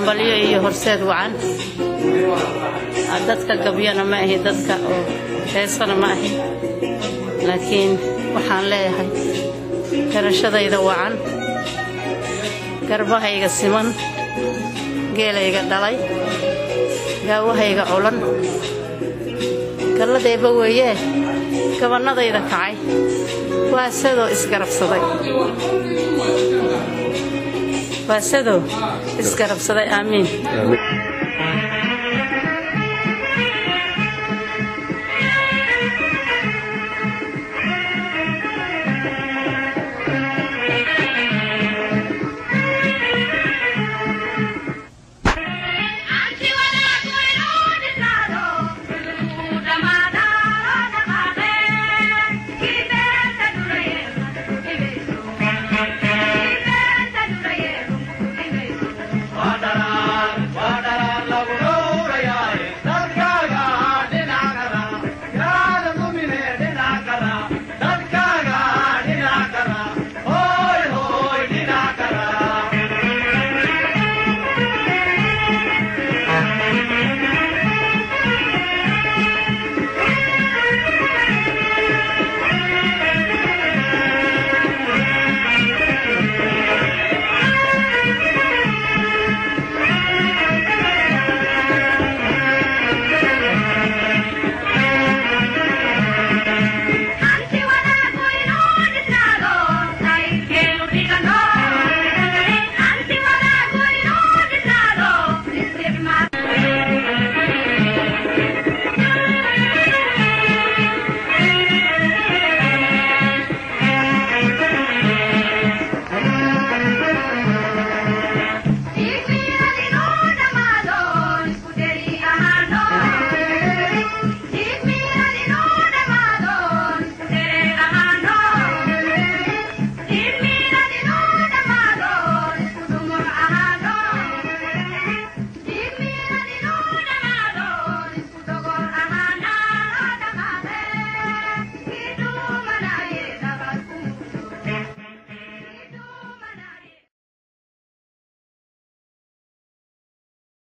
hambalyo iyo horseed wacan dadka gabyana ma ahi dadka oo heesana ma ahi laakiin waxaan leeyahay garashadayda wacan garbahayga siman geelayga dhalay gaawahayga culan galladeeba weeye gabanadayda kacay waa sidoo isgarabsaday aamiin